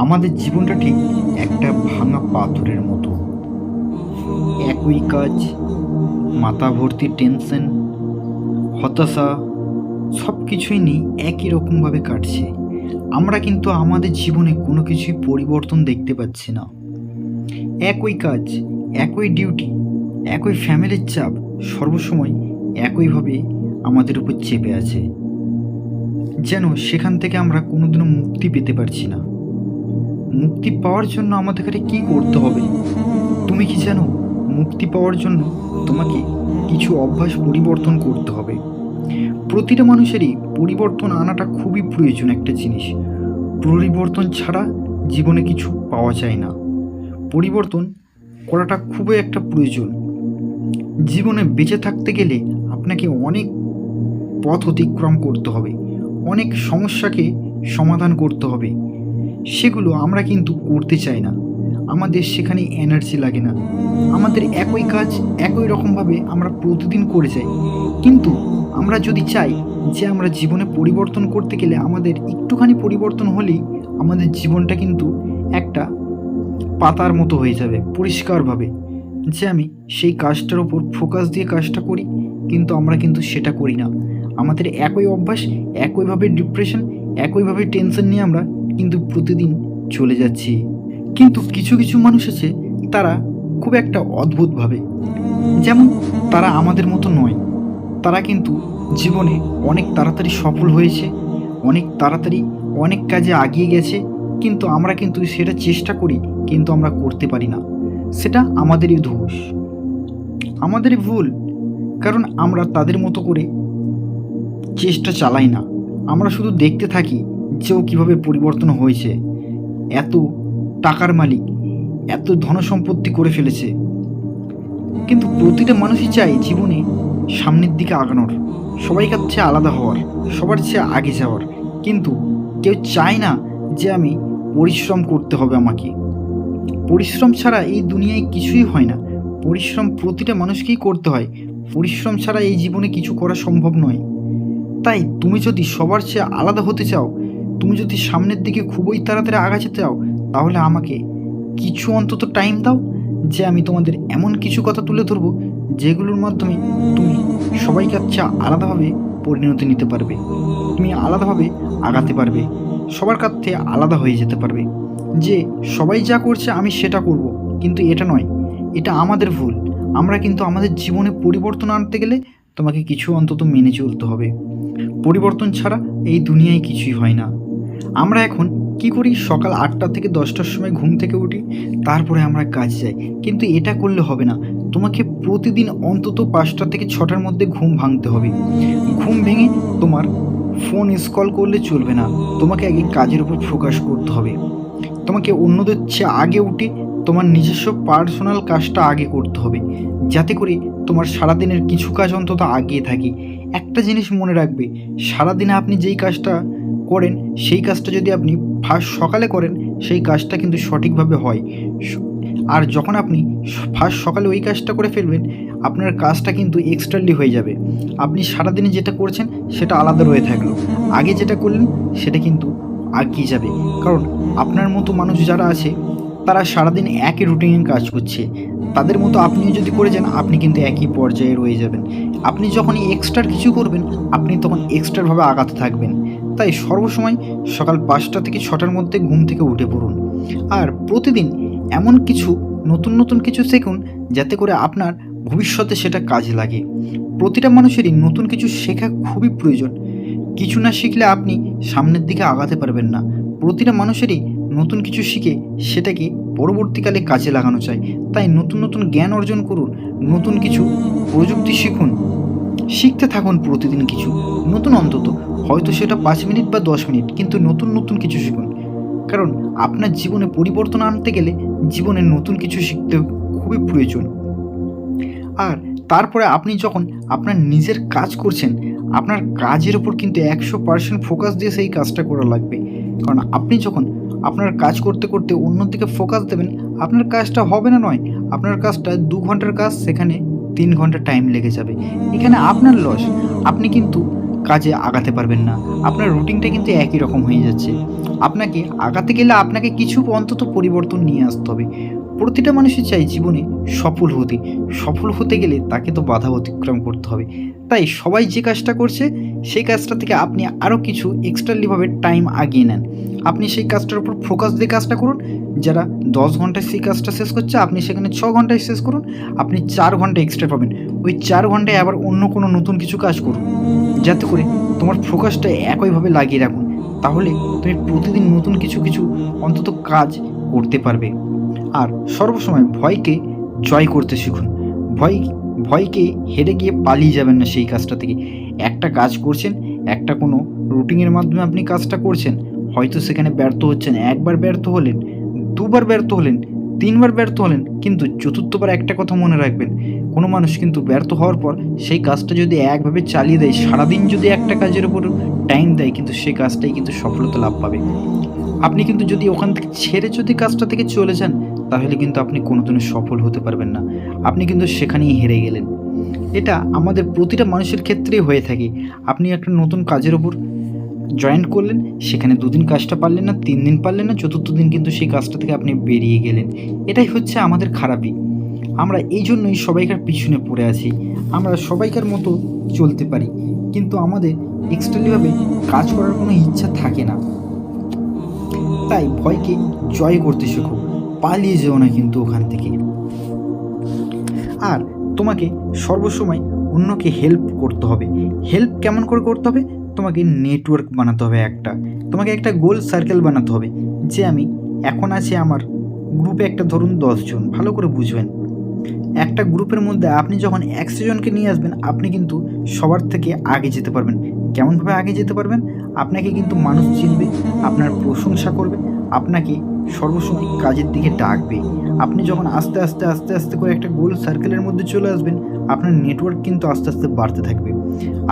আমাদের জীবনটা ঠিক একটা ভাঙা পাথরের মতো। একই কাজ, মাথা ভর্তি টেনশন, হতাশা, সব কিছুই নিয়ে একই রকমভাবে কাটছে। আমরা কিন্তু আমাদের জীবনে কোনো কিছুই পরিবর্তন দেখতে পাচ্ছি না। একই কাজ, একই ডিউটি, একই ফ্যামিলির চাপ সর্বসময় একইভাবে আমাদের উপর চেপে আছে, যেন সেখান থেকে আমরা কোনোদিনও মুক্তি পেতে পারছি না। মুক্তি পাওয়ার জন্য আমাদেরকে কী করতে হবে তুমি কি জানো? মুক্তি পাওয়ার জন্য তোমাকে কিছু অভ্যাস পরিবর্তন করতে হবে। প্রতিটা মানুষেরই পরিবর্তন আনাটা খুবই প্রয়োজন একটা জিনিস। পরিবর্তন ছাড়া জীবনে কিছু পাওয়া যায় না। পরিবর্তন করাটা খুবই একটা প্রয়োজন। জীবনে বেঁচে থাকতে গেলে আপনাকে অনেক পথ অতিক্রম করতে হবে, অনেক সমস্যাকে সমাধান করতে হবে। সেগুলো আমরা কিন্তু করতে চাই না, আমাদের সেখানে এনার্জি লাগে না। আমাদের একই কাজ একই রকমভাবে আমরা প্রতিদিন করে যাই। কিন্তু আমরা যদি চাই যে আমরা জীবনে পরিবর্তন করতে গেলে আমাদের একটুখানি পরিবর্তন হলেই আমাদের জীবনটা কিন্তু একটা পাতার মতো হয়ে যাবে পরিষ্কারভাবে, যে আমি সেই কাজটার ওপর ফোকাস দিয়ে কাজটা করি, কিন্তু আমরা কিন্তু সেটা করি না। আমাদের একই অভ্যাস, একইভাবে ডিপ্রেশন, একইভাবে টেনশন নিয়ে আমরা কিন্তু প্রতিদিন চলে যাচ্ছি। কিন্তু কিছু কিছু মানুষ আছে, তারা খুব একটা অদ্ভুতভাবে, যেমন তারা আমাদের মতো নয়। তারা কিন্তু জীবনে অনেক তাড়াতাড়ি সফল হয়েছে, অনেক তাড়াতাড়ি অনেক কাজে এগিয়ে গেছে, কিন্তু আমরা কিন্তু সেটা চেষ্টা করি, কিন্তু আমরা করতে পারি না। সেটা আমাদেরই দোষ, আমাদেরই ভুল। কারণ আমরা তাদের মতো করে চেষ্টা চালাই না। আমরা শুধু দেখতে থাকি যে ও কীভাবে পরিবর্তন হয়েছে, এত টাকার মালিক, এত ধনসম্পত্তি করে ফেলেছে। কিন্তু প্রতিটা মানুষই চায় জীবনে সামনের দিকে আগানোর, সবাইকার চেয়ে আলাদা হওয়ার, সবার চেয়ে আগে যাওয়ার। কিন্তু কেউ চায় না যে আমি পরিশ্রম করতে হবে আমাকে। পরিশ্রম ছাড়া এই দুনিয়ায় কিছুই হয় না। পরিশ্রম প্রতিটা মানুষকেই করতে হয়। পরিশ্রম ছাড়া এই জীবনে কিছু করা সম্ভব নয়। তাই তুমি যদি সবার চেয়ে আলাদা হতে চাও, তুমি যদি সামনের দিকে খুবই তাড়াতাড়ি আগাতে চাও, তাহলে আমাকে কিছু অন্তত টাইম দাও, যে আমি তোমাদের এমন কিছু কথা তুলে ধরবো যেগুলোর মাধ্যমে তুমি সবাইকে আলাদাভাবে পরিণতি নিতে পারবে, তুমি আলাদাভাবে আগাতে পারবে, সবার কাছ থেকে আলাদা হয়ে যেতে পারবে। যে সবাই যা করছে আমি সেটা করব, কিন্তু এটা নয়, এটা আমাদের ভুল। আমরা কিন্তু আমাদের জীবনে পরিবর্তন আনতে গেলে তোমাকে কিছু অন্তত মেনে চলতে হবে। পরিবর্তন ছাড়া এই দুনিয়ায় কিছুই হয় না। আমরা এখন কি করি? সকাল 8টা থেকে 10টার সময় ঘুম থেকে উঠি, তারপরে আমরা কাজে যাই। কিন্তু এটা করলে হবে না। তোমাকে প্রতিদিন অন্তত 5টা থেকে 6টার মধ্যে ঘুম ভাঙতে হবে। ঘুম ভেঙে তোমার ফোন স্ক্রল করলে চলবে না। তোমাকে আগে কাজের উপর ফোকাস করতে হবে। তোমাকে অন্যদের চেয়ে আগে উঠে তোমার নিজস্ব পার্সোনাল কাজটা আগে করতে হবে, যাতে করে তোমার সারাদিনের কিছু কাজ অন্তত আগিয়ে থাকে। একটা জিনিস মনে রাখবে, সারাদিনে আপনি যেই কাজটা করেন সেই কাজটা যদি আপনি ফার্স্ট সকালে করেন, সেই কাজটা কিন্তু সঠিকভাবে হয়। আর যখন আপনি ফার্স্ট সকালে ওই কাজটা করে ফেলবেন, আপনার কাজটা কিন্তু এক্সট্রালি হয়ে যাবে। আপনি সারাদিনে যেটা করছেন সেটা আলাদা রয়ে থাকলো, আগে যেটা করলেন সেটা কিন্তু এগিয়ে যাবে। কারণ আপনার মতো মানুষ যারা আছে, তারা সারাদিন একই রুটিনে কাজ করছে। তাদের মতো আপনিও যদি করে যান, আপনি কিন্তু একই পর্যায়ে রয়ে যাবেন। আপনি যখনই এক্সট্রা কিছু করবেন, আপনি তখন এক্সট্রাভাবে আগাতে থাকবেন। তাই সর্বসময় সকাল 5টা থেকে 6টার মধ্যে ঘুম থেকে উঠে পড়ুন। আর প্রতিদিন এমন কিছু নতুন নতুন কিছু শিখুন, যাতে করে আপনার ভবিষ্যতে সেটা কাজে লাগে। প্রতিটা মানুষেরই নতুন কিছু শেখা খুবই প্রয়োজন। কিছু না শিখলে আপনি সামনের দিকে আগাতে পারবেন না। প্রতিটা মানুষেরই নতুন কিছু শিখে সেটাকে পরবর্তীকালে কাজে লাগানো চাই। তাই নতুন নতুন জ্ঞান অর্জন করুন, নতুন কিছু প্রযুক্তি শিখুন, শিখতে থাকুন প্রতিদিন কিছু নতুন, অন্তত হয়তো সেটা 5 মিনিট বা 10 মিনিট, কিন্তু নতুন নতুন কিছু শিখুন। কারণ আপনার জীবনে পরিবর্তন আনতে গেলে জীবনে নতুন কিছু শিখতে খুবই প্রয়োজন। আর তারপরে আপনি যখন আপনার নিজের কাজ করছেন, আপনার কাজের ওপর কিন্তু 100% ফোকাস দিয়ে সেই কাজটা করা লাগবে। কারণ আপনি যখন আপনার কাজ করতে করতে অন্যদিকে ফোকাস দেবেন, আপনার কাজটা হবে না নয়, আপনার কাজটা 2 ঘন্টার কাজ সেখানে 3 ঘন্টা টাইম লেগে যাবে। এখানে আপনার লস। আপনি কিন্তু কাজে আগাতে পারবেন না। আপনার রুটিনটা কিন্তু একই রকম হয়ে যাচ্ছে। আপনাকে আগাতে গেলে আপনাকে কিছু অন্তত পরিবর্তন নিয়ে আসতে হবে। প্রতিটা মানুষই চায় জীবনে সফল হতে। সফল হতে গেলে তাকে তো বাধা অতিক্রম করতে হবে। তাই সবাই যে কাজটা করছে সেই কাজটা থেকে আপনি আরও কিছু এক্সট্রালিভাবে টাইম আগিয়ে নেন। আপনি সেই কাজটার উপর ফোকাস দিয়ে কাজটা করুন। যারা 10 ঘন্টায় সেই কাজটা শেষ করছে আপনি সেখানে 6 ঘন্টায় শেষ করুন। আপনি 4 ঘন্টা এক্সট্রা পাবেন। ওই 4 ঘন্টায় আবার অন্য কোনো নতুন কিছু কাজ করুন, যাতে করে তোমার ফোকাসটা একইভাবে লাগিয়ে রাখুন। তাহলে তুমি প্রতিদিন নতুন কিছু কিছু অন্তত কাজ করতে পারবে। আর সর্বসময় ভয়কে জয় করতে শিখুন। ভয়কে হেরে গিয়ে পালিয়ে যাবেন না সেই কাজটা থেকে। একটা কাজ করছেন, একটা কোনো রুটিনের মাধ্যমে আপনি কাজটা করছেন, হয়তো সেখানে ব্যর্থ হচ্ছেন, একবার ব্যর্থ হলেন, দুবার ব্যর্থ হলেন, 3 বার ব্যর্থ হলেন, কিন্তু চতুর্থবার একটা কথা মনে রাখবেন, কোনো মানুষ কিন্তু ব্যর্থ হওয়ার পর সেই কাজটা যদি একভাবে চালিয়ে দেয়, সারাদিন যদি একটা কাজের উপর টাইম দেয়, কিন্তু সেই কাজটাই কিন্তু সফলতা লাভ পাবে। আপনি কিন্তু যদি ওখান থেকে ছেড়ে যদি কাজটা থেকে চলে যান, তাহলে কিন্তু আপনি কোনোদিনও সফল হতে পারবেন না। আপনি কিন্তু সেখানেই হেরে গেলেন। এটা আমাদের প্রতিটা মানুষের ক্ষেত্রেই হয়ে থাকে। আপনি একটা নতুন কাজের ওপর জয়েন করলেন, সেখানে 2 দিন কাজটা পারলেন না, 3 দিন পারলেন না, চতুর্থ দিন কিন্তু সেই কাজটা থেকে আপনি বেরিয়ে গেলেন। এটাই হচ্ছে আমাদের খারাপই। আমরা এই জন্যই সবাইকার পিছনে পড়ে আছি। আমরা সবাইকার মতো চলতে পারি, কিন্তু আমাদের এক্সট্রালিভাবে কাজ করার কোনো ইচ্ছা থাকে না। তাই ভয়কে জয় করতে শেখো, পালিয়ে যেও না কিন্তু ওখান থেকে। আর তোমাকে সর্বসময় অন্যকে হেল্প করতে হবে। হেল্প কেমন করে করতে হবে? তোমাকে নেটওয়ার্ক বানাতে হবে তোমাকে একটা গোল সার্কেল বানাতে হবে, যে আমি এখন আছি আমার গ্রুপে একটা ধরুন 10 জন, ভালো করে বুঝবেন। একটা গ্রুপের মধ্যে আপনি যখন 100 জনকে নিয়ে আসবেন, আপনি কিন্তু সবার থেকে আগে যেতে পারবেন। কেমনভাবে আগে যেতে পারবেন? আপনাকে কিন্তু মানুষ চিনবে, আপনার প্রশংসা করবে, আপনাকে সর্বসময় কাজের দিকে ডাকবে। আপনি যখন আস্তে আস্তে আস্তে আস্তে করে একটা গোল সার্কেলের মধ্যে চলে আসবেন, আপনার নেটওয়ার্ক কিন্তু আস্তে আস্তে বাড়তে থাকবে।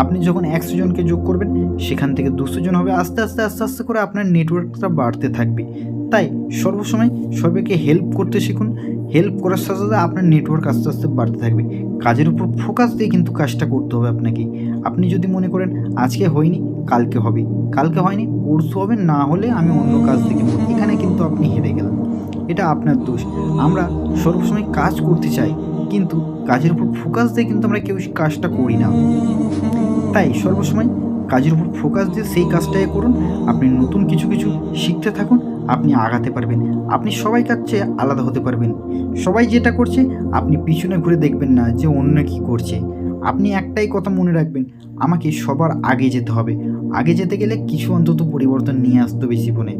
আপনি যখন 100 জনকে যোগ করবেন, সেখান থেকে 200 জন হবে, আস্তে আস্তে আস্তে আস্তে করে আপনার নেটওয়ার্কটা বাড়তে থাকবে। তাই সর্বসময় সবাইকে হেল্প করতে শিখুন। হেল্প করার সাথে সাথে আপনার নেটওয়ার্ক আস্তে আস্তে বাড়তে থাকবে। কাজের উপর ফোকাস দিয়ে কিন্তু কাজটা করতে হবে আপনাকে। আপনি যদি মনে করেন আজকে হয়নি, কালকে হবে, কালকে হয়নি, পরশু হবে, না হলে আমি অন্য কাজ দেখে নেব, এখানে কিন্তু আপনি হেরে গেলেন। এটা আপনার দোষ। আমরা সর্বসময় কাজ করতে চাই, কিন্তু কাজের উপর ফোকাস দিয়ে কিন্তু আমরা কেউ কাজটা করি না। তাই সর্বসময় কাজের উপর ফোকাস দিয়ে সেই কাজটাই করুন। আপনি নতুন কিছু কিছু শিখতে থাকুন, আপনি আগাতে পারবেন। আপনি সবাই কাজ চেয়ে আলাদা হতে পারবেন। সবাই যেটা করছে আপনি পিছনে ঘুরে দেখবেন না যে অন্য কী করছে। আপনি একটাই কথা মনে রাখবেন, আমাকে সবার আগে যেতে হবে। আগে যেতে গেলে কিছু অন্তত পরিবর্তন নিয়ে আসতে হবে জীবনে।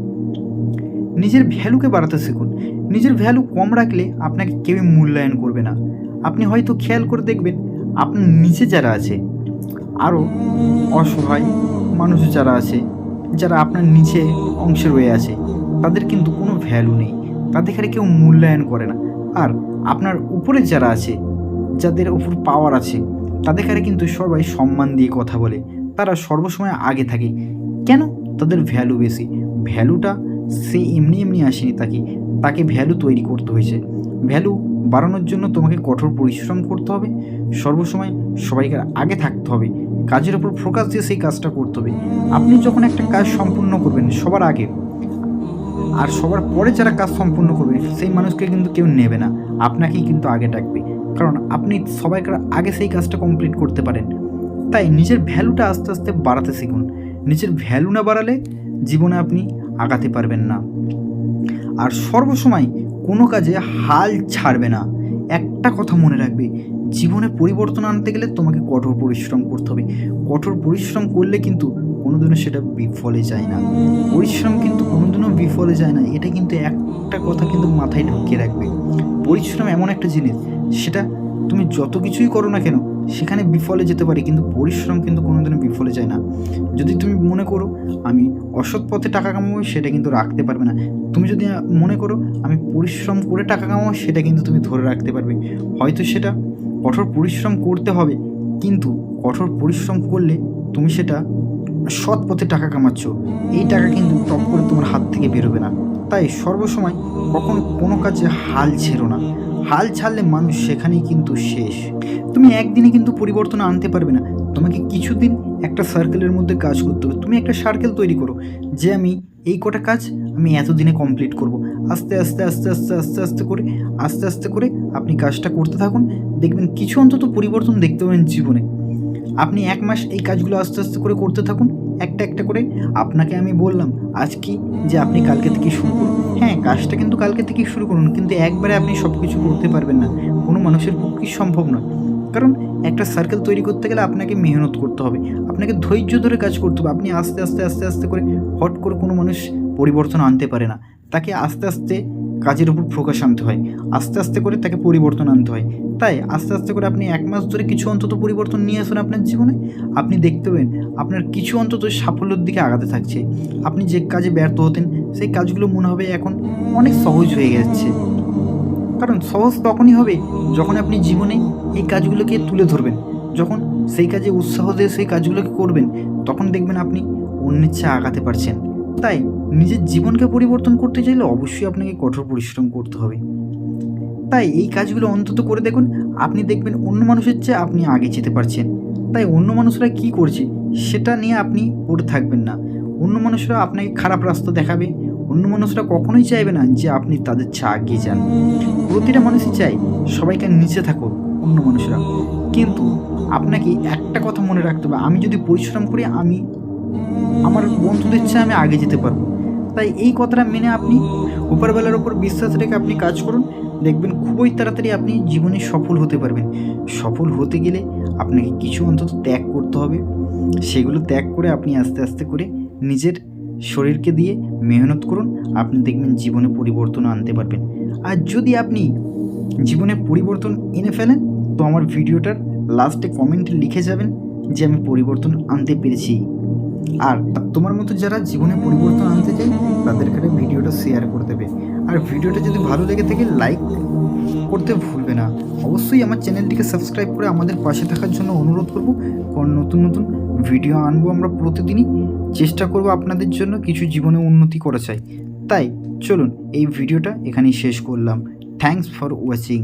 নিজের ভ্যালুকে বাড়াতে শিখুন। নিজের ভ্যালু কম রাখলে আপনাকে কেউই মূল্যায়ন করবে না। আপনি হয়তো খেয়াল করে দেখবেন, আপনার নিচে যারা আছে, আরও অসহায় মানুষ যারা আছে, যারা আপনার নিচে অংশে রয়ে আছে, তাদের কিন্তু কোনো ভ্যালু নেই, তাদেরকে কেউ মূল্যায়ন করে না। আর আপনার উপরে যারা আছে, যাদের উপর পাওয়ার আছে, তাদেরকে কিন্তু সবাই সম্মান দিয়ে কথা বলে, তারা সর্বসময় আগে থাকে। কেন? তাদের ভ্যালু বেশি। ভ্যালুটা সে এমনি এমনি আসেনি, তাকে ভ্যালু তৈরি করতে হয়েছে। ভ্যালু বাড়ানোর জন্য তোমাকে কঠোর পরিশ্রম করতে হবে, সর্বসময় সবাইকে আগে থাকতে হবে, কাজের উপর ফোকাস দিয়ে সেই কাজটা করতে হবে। আপনি যখন একটা কাজ সম্পূর্ণ করবেন সবার আগে, আর সবার পরে যারা কাজ সম্পূর্ণ করবে সেই মানুষকে কিন্তু কেউ নেবে না, আপনাকেই কিন্তু আগে ডাকবে, কারণ আপনি সবাইকার আগে সেই কাজটা কমপ্লিট করতে পারেন। তাই নিজের ভ্যালুটা আস্তে আস্তে বাড়াতে শিখুন। নিজের ভ্যালু না বাড়ালে জীবনে আপনি আগাতে পারবেন না। আর সর্বসময় কোনো কাজে হাল ছাড়বে না। একটা কথা মনে রাখবে, জীবনে পরিবর্তন আনতে গেলে তোমাকে কঠোর পরিশ্রম করতে হবে। কঠোর পরিশ্রম করলে কিন্তু কোনোদিনও সেটা বিফলে যায় না। পরিশ্রম কিন্তু কোনোদিনও বিফলে যায় না। এটা কিন্তু একটা কথা কিন্তু মাথায় ঢুকিয়ে রাখবে। পরিশ্রম এমন একটা জিনিস, সেটা তুমি যত কিছুই করো না কেন সেখানে বিফলে যেতে পারে, কিন্তু পরিশ্রম কিন্তু কোনোদিনও বিফলে যায় না। যদি তুমি মনে করো আমি অসৎ পথে টাকা কামাবো, সেটা কিন্তু রাখতে পারবে না। তুমি যদি মনে করো আমি পরিশ্রম করে টাকা কামাবো, সেটা কিন্তু তুমি ধরে রাখতে পারবে। হয়তো সেটা কঠোর পরিশ্রম করতে হবে, কিন্তু কঠোর পরিশ্রম করলে তুমি সেটা সৎ পথে টাকা কামাচ্ছ, এই টাকা কিন্তু টপ করে তোমার হাত থেকে বেরোবে না। তাই সর্বসময় কখনো কোনো কাজে হাল ছেড়ো না। হাল ছাড়লে মানুষ সেখানেই কিন্তু শেষ। তুমি একদিনে কিন্তু পরিবর্তন আনতে পারবে না। তোমাকে কিছুদিন একটা সার্কেলের মধ্যে কাজ করতে হবে। তুমি একটা সার্কেল তৈরি করো যে আমি এই কটা কাজ আমি এতদিনে কমপ্লিট করব। আস্তে আস্তে আস্তে আস্তে আস্তে আস্তে আস্তে করে আপনি কাজটা করতে থাকুন। দেখবেন কিছু অন্তত পরিবর্তন দেখতে পাবেন জীবনে। আপনি 1 মাস এই কাজগুলো আস্তে আস্তে করে করতে থাকুন, একটা একটা করে। আপনাকে আমি বললাম আজ কি যে আপনি কালকে থেকে শুরু করুন। হ্যাঁ, কাজটা কিন্তু কালকে থেকেই শুরু করুন, কিন্তু একবারে আপনি সব কিছু করতে পারবেন না। কোনো মানুষের পক্ষেই সম্ভব নয়। কারণ একটা সার্কেল তৈরি করতে গেলে আপনাকে মেহনত করতে হবে, আপনাকে ধৈর্য ধরে কাজ করতে হবে। আপনি আস্তে আস্তে আস্তে আস্তে করে হট করে কোনো মানুষ পরিবর্তন আনতে পারে না। তাকে আস্তে আস্তে কাজের উপর ফোকাস আনতে হয়, আস্তে আস্তে করে তাকে পরিবর্তন আনতে হয়। তাই আস্তে আস্তে করে আপনি 1 মাস ধরে কিছু অন্তত পরিবর্তন নিয়ে আসুন আপনার জীবনে। আপনি দেখতে পাবেন আপনার কিছু অন্তত সাফল্যের দিকে আগাতে থাকছে। আপনি যে কাজে ব্যর্থ হতেন সেই কাজগুলো মনে হবে এখন অনেক সহজ হয়ে যাচ্ছে। কারণ সহজ তখনই হবে যখন আপনি জীবনে এই কাজগুলোকে তুলে ধরবেন, যখন সেই কাজে উৎসাহ দিয়ে সেই কাজগুলোকে করবেন, তখন দেখবেন আপনি অন্যের চেয়ে আগাতে পারছেন। তাই নিজের জীবনকে পরিবর্তন করতে চাইলে অবশ্যই আপনাকে কঠোর পরিশ্রম করতে হবে। তাই এই কাজগুলো অন্তত করে দেখুন, আপনি দেখবেন অন্য মানুষের চেয়ে আপনি আগে যেতে পারছেন। তাই অন্য মানুষরা কী করছে সেটা নিয়ে আপনি পড়ে থাকবেন না। অন্য মানুষরা আপনাকে খারাপ রাস্তা দেখাবে, অন্য মানুষরা কখনোই চাইবে না যে আপনি তাদের চেয়ে এগিয়ে যান। প্রতিটা মানুষই চায় সবাইকে নিচে থাকুক অন্য মানুষরা, কিন্তু আপনাকে একটা কথা মনে রাখতে হবে, আমি যদি পরিশ্রম করি আমি আমার বন্ধুদের চেয়ে আমি আগে যেতে পারবো। তাই এই কথাটা মেনে আপনি উপরওয়ালার ওপর বিশ্বাস রেখে আপনি কাজ করুন, দেখবেন খুবই তাড়াতাড়ি আপনি জীবনে সফল হতে পারবেন। সফল হতে গেলে আপনাকে কিছু অন্তত ত্যাগ করতে হবে, সেগুলো ত্যাগ করে আপনি আস্তে আস্তে করে নিজের শরীরকে দিয়ে মেহনত করুন, আপনি দেখবেন জীবনে পরিবর্তন আনতে পারবেন। আর যদি আপনি জীবনে পরিবর্তন এনে ফেলেন তো আমার ভিডিওটার লাস্টে কমেন্টে লিখে যাবেন যে আমি পরিবর্তন আনতে পেরেছি। আর তোমার মতো যারা জীবনে পরিবর্তন আনতে চায় তাদের কাছে ভিডিওটা শেয়ার করে দেবে। আর ভিডিওটা যদি ভালো লেগে থাকে লাইক করতে ভুলবে না। অবশ্যই আমার চ্যানেলটিকে সাবস্ক্রাইব করে আমাদের পাশে থাকার জন্য অনুরোধ করব, কারণ নতুন নতুন ভিডিও আনবো আমরা প্রতিদিনই। চেষ্টা করব আপনাদের জন্য কিছু জীবনে উন্নতি করা চাই। তাই চলুন এই ভিডিওটা এখানেই শেষ করলাম। Thanks for watching.